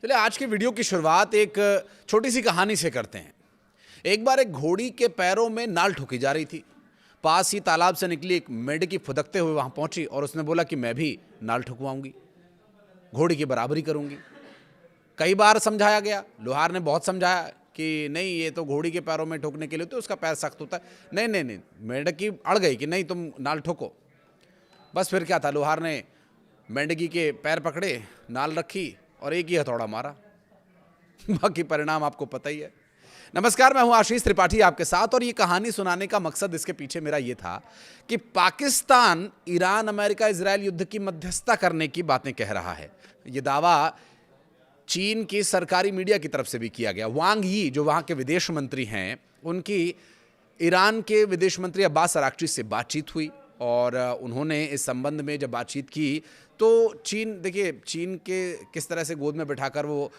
चलिए आज की वीडियो की शुरुआत एक छोटी सी कहानी से करते हैं। एक बार एक घोड़ी के पैरों में नाल ठोकी जा रही थी। पास ही तालाब से निकली एक मेंढकी फुदकते हुए वहां पहुंची और उसने बोला कि मैं भी नाल ठुकवाऊंगी, घोड़ी की बराबरी करूंगी। कई बार समझाया गया, लोहार ने बहुत समझाया कि नहीं, ये तो घोड़ी के पैरों में ठोकने के लिए तो उसका पैर सख्त होता है। नहीं नहीं नहीं, मेंढकी अड़ गई कि नहीं, तुम नाल ठोको। बस फिर क्या था, लोहार ने मेंढकी के पैर पकड़े, नाल रखी और एक ही हथौड़ा मारा। बाकी परिणाम आपको पता ही है। नमस्कार, मैं हूं आशीष त्रिपाठी आपके साथ, और ये कहानी सुनाने का मकसद इसके पीछे मेरा ये था कि पाकिस्तान ईरान अमेरिका इजरायल युद्ध की मध्यस्थता करने की बातें कह रहा है। ये दावा चीन की सरकारी मीडिया की तरफ से भी किया गया। वांग यी जो वहां के विदेश मंत्री हैं, उनकी ईरान के विदेश मंत्री अब्बास अराक्ची से बातचीत हुई और उन्होंने इस संबंध में जब बातचीत की तो चीन, देखिए चीन के किस तरह से गोद में बिठाकर वो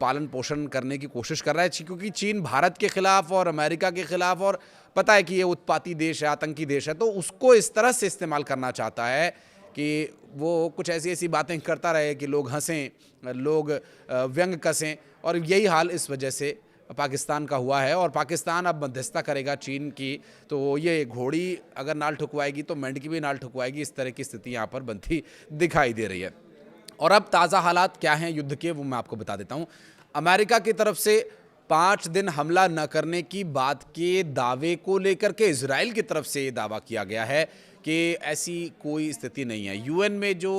पालन पोषण करने की कोशिश कर रहा है, क्योंकि चीन भारत के खिलाफ और अमेरिका के खिलाफ, और पता है कि ये उत्पाती देश है, आतंकी देश है, तो उसको इस तरह से इस्तेमाल करना चाहता है कि वो कुछ ऐसी ऐसी बातें करता रहे कि लोग हंसें, लोग व्यंग कसें। और यही हाल इस वजह से पाकिस्तान का हुआ है और पाकिस्तान अब मध्यस्थता करेगा चीन की। तो ये घोड़ी अगर नाल ठुकवाएगी तो मेंढकी भी नाल ठुकवाएगी, इस तरह की स्थिति यहाँ पर बनती दिखाई दे रही है। और अब ताज़ा हालात क्या हैं युद्ध के, वो मैं आपको बता देता हूँ। अमेरिका की तरफ से 5 दिन हमला न करने की बात के दावे को लेकर के इजराइल की तरफ से ये दावा किया गया है कि ऐसी कोई स्थिति नहीं है। यूएन में जो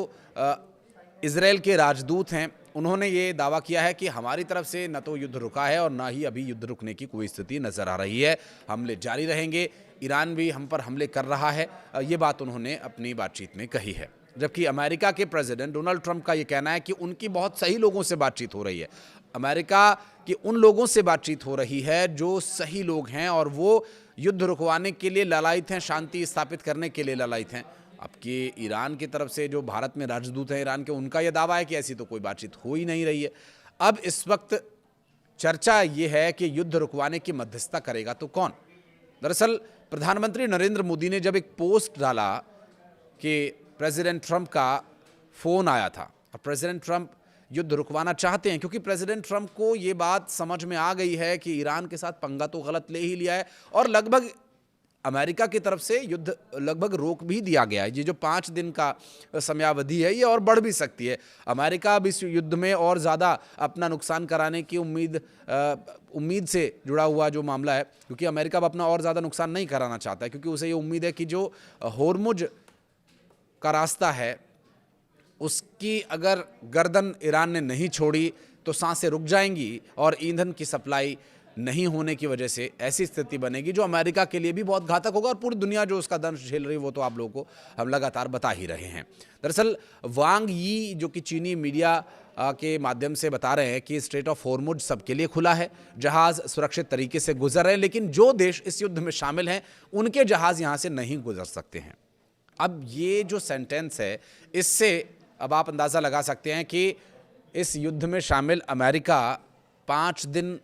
इजराइल के राजदूत हैं, उन्होंने ये दावा किया है कि हमारी तरफ से न तो युद्ध रुका है और ना ही अभी युद्ध रुकने की कोई स्थिति नजर आ रही है। हमले जारी रहेंगे, ईरान भी हम पर हमले कर रहा है, ये बात उन्होंने अपनी बातचीत में कही है। जबकि अमेरिका के प्रेसिडेंट डोनाल्ड ट्रंप का ये कहना है कि उनकी बहुत सही लोगों से बातचीत हो रही है। अमेरिका की उन लोगों से बातचीत हो रही है जो सही लोग हैं और वो युद्ध रुकवाने के लिए ललायित हैं, शांति स्थापित करने के लिए ललायित हैं। आपके ईरान की तरफ से जो भारत में राजदूत हैं ईरान के, उनका यह दावा है कि ऐसी तो कोई बातचीत हो ही नहीं रही है। अब इस वक्त चर्चा ये है कि युद्ध रुकवाने की मध्यस्थता करेगा तो कौन। दरअसल प्रधानमंत्री नरेंद्र मोदी ने जब एक पोस्ट डाला कि प्रेसिडेंट ट्रंप का फोन आया था और प्रेसिडेंट ट्रंप युद्ध रुकवाना चाहते हैं, क्योंकि प्रेसिडेंट ट्रंप को ये बात समझ में आ गई है कि ईरान के साथ पंगा तो गलत ले ही लिया है और लगभग अमेरिका की तरफ से युद्ध लगभग रोक भी दिया गया है। ये जो 5 दिन का समयावधि है ये और बढ़ भी सकती है। अमेरिका अब इस युद्ध में और ज़्यादा अपना नुकसान कराने की उम्मीद से जुड़ा हुआ जो मामला है, क्योंकि अमेरिका अब अपना और ज़्यादा नुकसान नहीं कराना चाहता है, क्योंकि उसे ये उम्मीद है कि जो होर्मुज का रास्ता है उसकी अगर गर्दन ईरान ने नहीं छोड़ी तो सांसें रुक जाएंगी और ईंधन की सप्लाई नहीं होने की वजह से ऐसी स्थिति बनेगी जो अमेरिका के लिए भी बहुत घातक होगा और पूरी दुनिया जो उसका दंश झेल रही है वो तो आप लोगों को हम लगातार बता ही रहे हैं। दरअसल वांग यी जो कि चीनी मीडिया के माध्यम से बता रहे हैं कि स्ट्रेट ऑफ हॉर्मुज सबके लिए खुला है, जहाज़ सुरक्षित तरीके से गुजर रहे हैं, लेकिन जो देश इस युद्ध में शामिल हैं उनके जहाज़ यहाँ से नहीं गुजर सकते हैं। अब ये जो सेंटेंस है, इससे अब आप अंदाज़ा लगा सकते हैं कि इस युद्ध में शामिल अमेरिका 5 दिन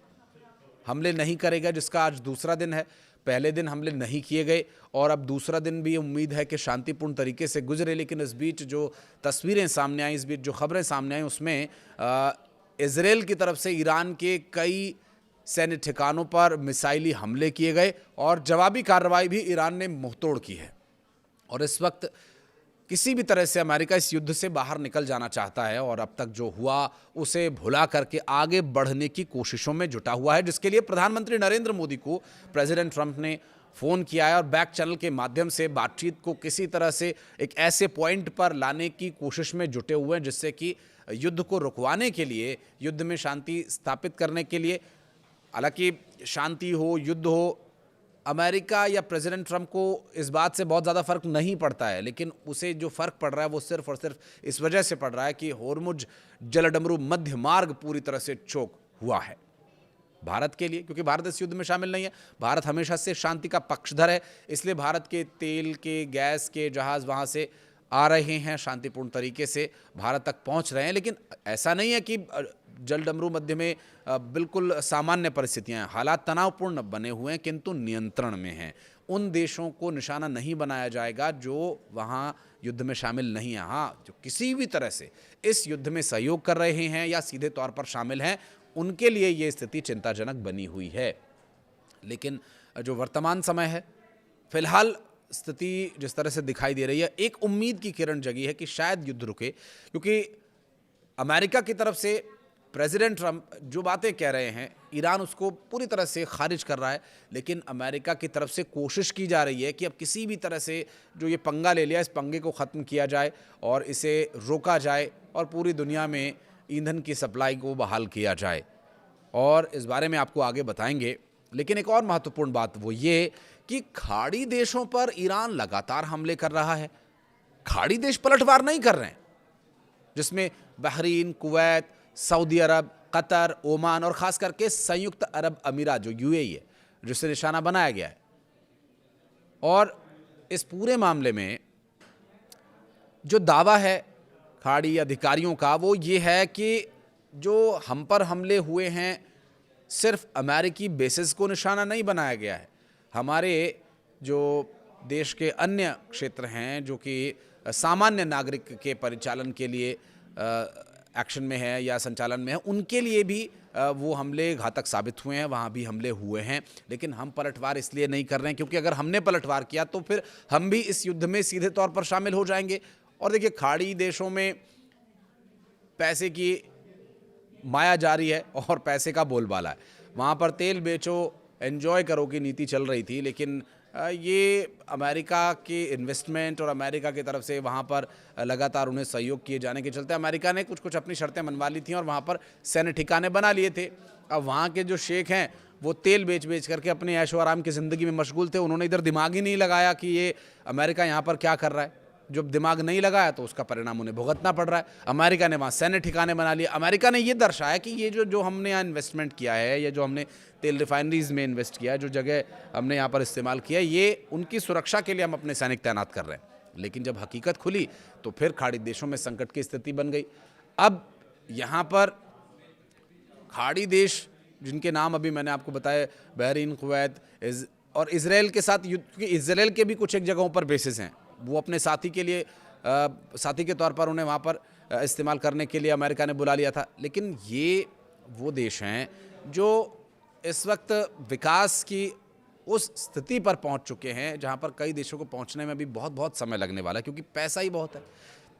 हमले नहीं करेगा, जिसका आज दूसरा दिन है। पहले दिन हमले नहीं किए गए और अब दूसरा दिन भी उम्मीद है कि शांतिपूर्ण तरीके से गुजरे, लेकिन इस बीच जो तस्वीरें सामने आई, इस बीच जो खबरें सामने आई, उसमें इजराइल की तरफ से ईरान के कई सैन्य ठिकानों पर मिसाइली हमले किए गए और जवाबी कार्रवाई भी ईरान ने मुंहतोड़ की है। और इस वक्त किसी भी तरह से अमेरिका इस युद्ध से बाहर निकल जाना चाहता है और अब तक जो हुआ उसे भुला करके आगे बढ़ने की कोशिशों में जुटा हुआ है, जिसके लिए प्रधानमंत्री नरेंद्र मोदी को प्रेसिडेंट ट्रंप ने फ़ोन किया है और बैक चैनल के माध्यम से बातचीत को किसी तरह से एक ऐसे पॉइंट पर लाने की कोशिश में जुटे हुए हैं जिससे कि युद्ध को रुकवाने के लिए, युद्ध में शांति स्थापित करने के लिए, हालांकि शांति हो, युद्ध हो, अमेरिका या प्रेसिडेंट ट्रंप को इस बात से बहुत ज़्यादा फ़र्क नहीं पड़ता है, लेकिन उसे जो फ़र्क पड़ रहा है वो सिर्फ और सिर्फ इस वजह से पड़ रहा है कि होर्मुज जलडमरू मध्य मार्ग पूरी तरह से चोक हुआ है भारत के लिए, क्योंकि भारत इस युद्ध में शामिल नहीं है। भारत हमेशा से शांति का पक्षधर है, इसलिए भारत के तेल के, गैस के जहाज़ वहाँ से आ रहे हैं, शांतिपूर्ण तरीके से भारत तक पहुँच रहे हैं। लेकिन ऐसा नहीं है कि जलडमरू मध्य में बिल्कुल सामान्य परिस्थितियां हैं। हालात तनावपूर्ण बने हुए हैं किंतु नियंत्रण में हैं। उन देशों को निशाना नहीं बनाया जाएगा जो वहाँ युद्ध में शामिल नहीं हैं। हाँ, जो किसी भी तरह से इस युद्ध में सहयोग कर रहे हैं या सीधे तौर पर शामिल हैं, उनके लिए ये स्थिति चिंताजनक बनी हुई है। लेकिन जो वर्तमान समय है, फिलहाल स्थिति जिस तरह से दिखाई दे रही है, एक उम्मीद की किरण जगी है कि शायद युद्ध रुके, क्योंकि अमेरिका की तरफ से प्रेसिडेंट ट्रंप जो बातें कह रहे हैं, ईरान उसको पूरी तरह से खारिज कर रहा है, लेकिन अमेरिका की तरफ से कोशिश की जा रही है कि अब किसी भी तरह से जो ये पंगा ले लिया, इस पंगे को ख़त्म किया जाए और इसे रोका जाए और पूरी दुनिया में ईंधन की सप्लाई को बहाल किया जाए। और इस बारे में आपको आगे बताएंगे। लेकिन एक और महत्वपूर्ण बात वो ये कि खाड़ी देशों पर ईरान लगातार हमले कर रहा है। खाड़ी देश पलटवार नहीं कर रहे हैं, जिसमें बहरीन, कुवैत, सऊदी अरब, कतर, ओमान और ख़ास करके संयुक्त अरब अमीरात जो यूएई है, जिससे निशाना बनाया गया है। और इस पूरे मामले में जो दावा है खाड़ी अधिकारियों का वो ये है कि जो हम पर हमले हुए हैं सिर्फ अमेरिकी बेसिस को निशाना नहीं बनाया गया है। हमारे जो देश के अन्य क्षेत्र हैं जो कि सामान्य नागरिक के परिचालन के लिए एक्शन में है या संचालन में है, उनके लिए भी वो हमले घातक साबित हुए हैं, वहाँ भी हमले हुए हैं। लेकिन हम पलटवार इसलिए नहीं कर रहे हैं क्योंकि अगर हमने पलटवार किया तो फिर हम भी इस युद्ध में सीधे तौर पर शामिल हो जाएंगे। और देखिए, खाड़ी देशों में पैसे की माया जारी है और पैसे का बोलबाला है। वहाँ पर तेल बेचो एंजॉय करो की नीति चल रही थी, लेकिन ये अमेरिका के इन्वेस्टमेंट और अमेरिका की तरफ से वहाँ पर लगातार उन्हें सहयोग किए जाने के चलते अमेरिका ने कुछ कुछ अपनी शर्तें मनवा ली थी और वहाँ पर सैन्य ठिकाने बना लिए थे। अब वहाँ के जो शेख हैं वो तेल बेच बेच करके अपने ऐशो आराम की ज़िंदगी में मशगूल थे। उन्होंने इधर दिमाग ही नहीं लगाया कि ये अमेरिका यहाँ पर क्या कर रहा है। जब दिमाग नहीं लगाया तो उसका परिणाम उन्हें भुगतना पड़ रहा है। अमेरिका ने वहाँ सैन्य ठिकाने बना लिए। अमेरिका ने ये दर्शाया कि ये जो हमने यहाँ इन्वेस्टमेंट किया है, ये जो हमने तेल रिफाइनरीज में इन्वेस्ट किया है, जो जगह हमने यहाँ पर इस्तेमाल किया है, ये उनकी सुरक्षा के लिए हम अपने सैनिक तैनात कर रहे हैं। लेकिन जब हकीकत खुली तो फिर खाड़ी देशों में संकट की स्थिति बन गई। अब यहाँ पर खाड़ी देश जिनके नाम अभी मैंने आपको बताया, बहरीन, कुवैत और इजराइल के साथ युद्ध, क्योंकि इजराइल के भी कुछ एक जगहों पर बेसिस हैं, वो अपने साथी के लिए साथी के तौर पर उन्हें वहाँ पर इस्तेमाल करने के लिए अमेरिका ने बुला लिया था। लेकिन ये वो देश हैं जो इस वक्त विकास की उस स्थिति पर पहुँच चुके हैं जहाँ पर कई देशों को पहुँचने में भी बहुत बहुत समय लगने वाला है, क्योंकि पैसा ही बहुत है,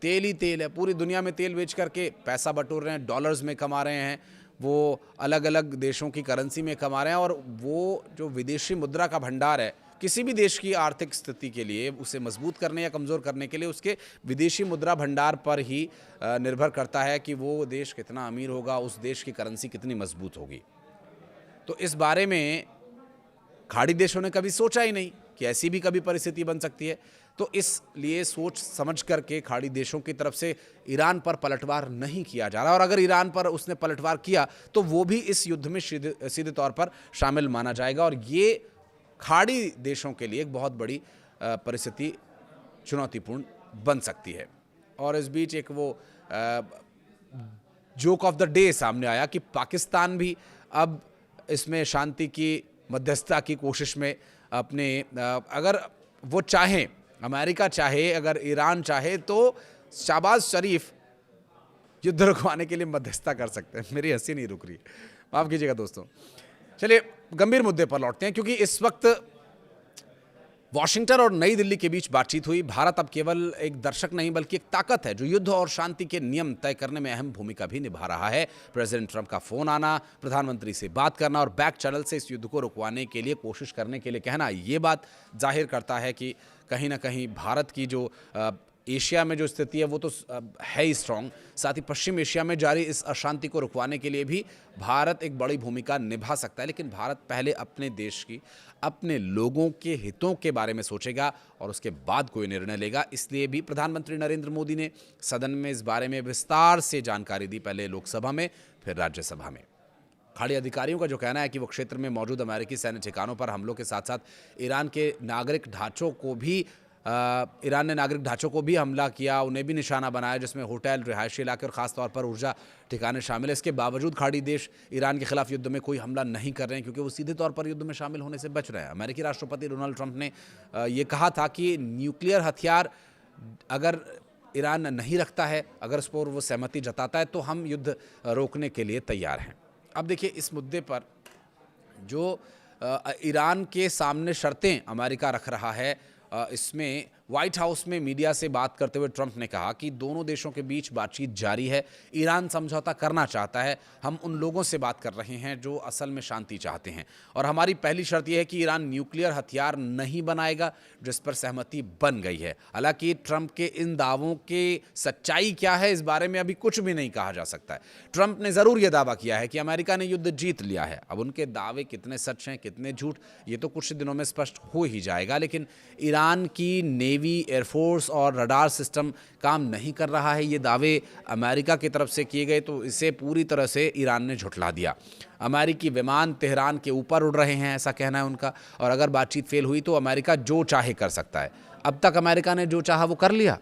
तेल ही तेल है। पूरी दुनिया में तेल बेच करके पैसा बटोर रहे हैं, डॉलर्स में कमा रहे हैं, वो अलग अलग देशों की करेंसी में कमा रहे हैं। और वो जो विदेशी मुद्रा का भंडार है, किसी भी देश की आर्थिक स्थिति के लिए उसे मजबूत करने या कमज़ोर करने के लिए उसके विदेशी मुद्रा भंडार पर ही निर्भर करता है कि वो देश कितना अमीर होगा, उस देश की करेंसी कितनी मजबूत होगी। तो इस बारे में खाड़ी देशों ने कभी सोचा ही नहीं कि ऐसी भी कभी परिस्थिति बन सकती है। तो इसलिए सोच समझ करके खाड़ी देशों की तरफ से ईरान पर पलटवार नहीं किया जा रहा। और अगर ईरान पर उसने पलटवार किया तो वो भी इस युद्ध में सीधे तौर पर शामिल माना जाएगा। और ये खाड़ी देशों के लिए एक बहुत बड़ी परिस्थिति चुनौतीपूर्ण बन सकती है। और इस बीच एक वो जोक ऑफ द डे सामने आया कि पाकिस्तान भी अब इसमें शांति की मध्यस्थता की कोशिश में अपने अगर वो चाहें, अमेरिका चाहे, अगर ईरान चाहे तो शहबाज शरीफ युद्ध रुकवाने के लिए मध्यस्थता कर सकते हैं। मेरी हंसी नहीं रुक रही, माफ़ कीजिएगा दोस्तों। चलिए गंभीर मुद्दे पर लौटते हैं, क्योंकि इस वक्त वॉशिंगटन और नई दिल्ली के बीच बातचीत हुई। भारत अब केवल एक दर्शक नहीं बल्कि एक ताकत है जो युद्ध और शांति के नियम तय करने में अहम भूमिका भी निभा रहा है। प्रेसिडेंट ट्रंप का फोन आना, प्रधानमंत्री से बात करना और बैक चैनल से इस युद्ध को रुकवाने के लिए कोशिश करने के लिए कहना, ये बात जाहिर करता है कि कहीं ना कहीं भारत की जो एशिया में जो स्थिति है वो तो है ही स्ट्रॉन्ग, साथ ही पश्चिम एशिया में जारी इस अशांति को रुकवाने के लिए भी भारत एक बड़ी भूमिका निभा सकता है। लेकिन भारत पहले अपने देश की, अपने लोगों के हितों के बारे में सोचेगा और उसके बाद कोई निर्णय लेगा। इसलिए भी प्रधानमंत्री नरेंद्र मोदी ने सदन में इस बारे में विस्तार से जानकारी दी, पहले लोकसभा में फिर राज्यसभा में। खाड़ी अधिकारियों का जो कहना है कि वो क्षेत्र में मौजूद अमेरिकी सैन्य ठिकानों पर हमलों के साथ साथ ईरान के नागरिक ढांचों को भी ईरान ने नागरिक ढांचों को भी हमला किया, उन्हें भी निशाना बनाया, जिसमें होटल, रिहायशी इलाके और ख़ास तौर पर ऊर्जा ठिकाने शामिल है। इसके बावजूद खाड़ी देश ईरान के खिलाफ युद्ध में कोई हमला नहीं कर रहे हैं, क्योंकि वो सीधे तौर पर युद्ध में शामिल होने से बच रहे हैं। अमेरिकी राष्ट्रपति डोनाल्ड ट्रंप ने ये कहा था कि न्यूक्लियर हथियार अगर ईरान नहीं रखता है, अगर उस पर वो सहमति जताता है, तो हम युद्ध रोकने के लिए तैयार हैं। अब देखिए, इस मुद्दे पर जो ईरान के सामने शर्तें अमेरिका रख रहा है, इसमें व्हाइट हाउस में मीडिया से बात करते हुए ट्रंप ने कहा कि दोनों देशों के बीच बातचीत जारी है, ईरान समझौता करना चाहता है, हम उन लोगों से बात कर रहे हैं जो असल में शांति चाहते हैं, और हमारी पहली शर्त यह है कि ईरान न्यूक्लियर हथियार नहीं बनाएगा, जिस पर सहमति बन गई है। हालांकि ट्रंप के इन दावों की सच्चाई क्या है, इस बारे में अभी कुछ भी नहीं कहा जा सकता है। ट्रंप ने ज़रूर यह दावा किया है कि अमेरिका ने युद्ध जीत लिया है। अब उनके दावे कितने सच हैं, कितने झूठ, ये तो कुछ दिनों में स्पष्ट हो ही जाएगा। लेकिन ईरान की नेवी, एयरफोर्स और रडार सिस्टम काम नहीं कर रहा है, ये दावे अमेरिका की तरफ से किए गए, तो इसे पूरी तरह से ईरान ने झुठला दिया। अमेरिकी विमान तेहरान के ऊपर उड़ रहे हैं, ऐसा कहना है उनका, और अगर बातचीत फेल हुई तो अमेरिका जो चाहे कर सकता है। अब तक अमेरिका ने जो चाहा वो कर लिया।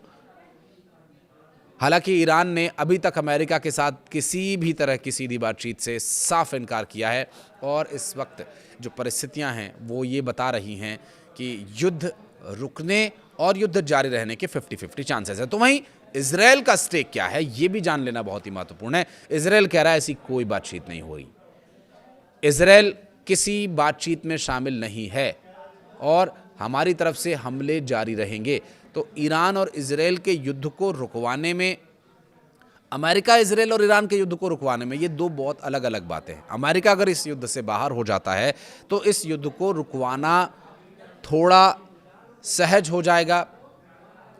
हालांकि ईरान ने अभी तक अमेरिका के साथ किसी भी तरह की सीधी बातचीत से साफ इनकार किया है, और इस वक्त जो परिस्थितियां हैं वो ये बता रही हैं कि युद्ध रुकने और युद्ध जारी रहने के 50-50 चांसेस है। तो वहीं इजराइल का स्टेक क्या है, ये भी जान लेना बहुत ही महत्वपूर्ण है। इजराइल कह रहा है ऐसी कोई बातचीत नहीं हो रही, इजराइल किसी बातचीत में शामिल नहीं है, और हमारी तरफ से हमले जारी रहेंगे। तो ईरान और इजराइल के युद्ध को रुकवाने में, अमेरिका, इजराइल और ईरान के युद्ध को रुकवाने में, ये दो बहुत अलग अलग बातें हैं। अमेरिका अगर इस युद्ध से बाहर हो जाता है तो इस युद्ध को रुकवाना थोड़ा सहज हो जाएगा,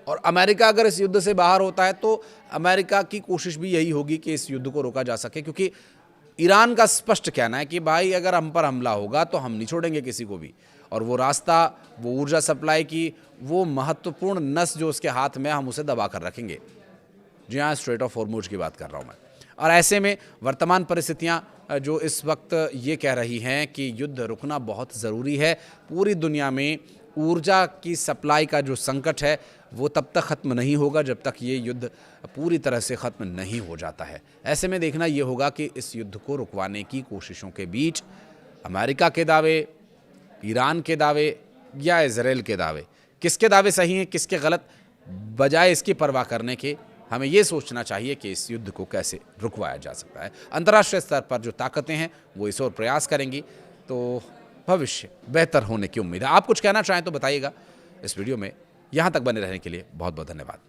और अमेरिका अगर इस युद्ध से बाहर होता है तो अमेरिका की कोशिश भी यही होगी कि इस युद्ध को रोका जा सके, क्योंकि ईरान का स्पष्ट कहना है कि भाई अगर हम पर हमला होगा तो हम नहीं छोड़ेंगे किसी को भी, और वो रास्ता, वो ऊर्जा सप्लाई की वो महत्वपूर्ण नस जो उसके हाथ में, हम उसे दबा कर रखेंगे। जी हाँ, स्ट्रेट ऑफ हॉर्मुज की बात कर रहा हूँ मैं। और ऐसे में वर्तमान परिस्थितियाँ जो इस वक्त ये कह रही हैं कि युद्ध रुकना बहुत ज़रूरी है। पूरी दुनिया में ऊर्जा की सप्लाई का जो संकट है वो तब तक ख़त्म नहीं होगा जब तक ये युद्ध पूरी तरह से ख़त्म नहीं हो जाता है। ऐसे में देखना ये होगा कि इस युद्ध को रुकवाने की कोशिशों के बीच अमेरिका के दावे, ईरान के दावे या इजराइल के दावे, किसके दावे सही हैं, किसके गलत, बजाय इसकी परवाह करने के हमें ये सोचना चाहिए कि इस युद्ध को कैसे रुकवाया जा सकता है। अंतर्राष्ट्रीय स्तर पर जो ताकतें हैं वो इस ओर प्रयास करेंगी, तो भविष्य बेहतर होने की उम्मीद है। आप कुछ कहना चाहें तो बताइएगा इस वीडियो में। यहाँ तक बने रहने के लिए बहुत बहुत धन्यवाद।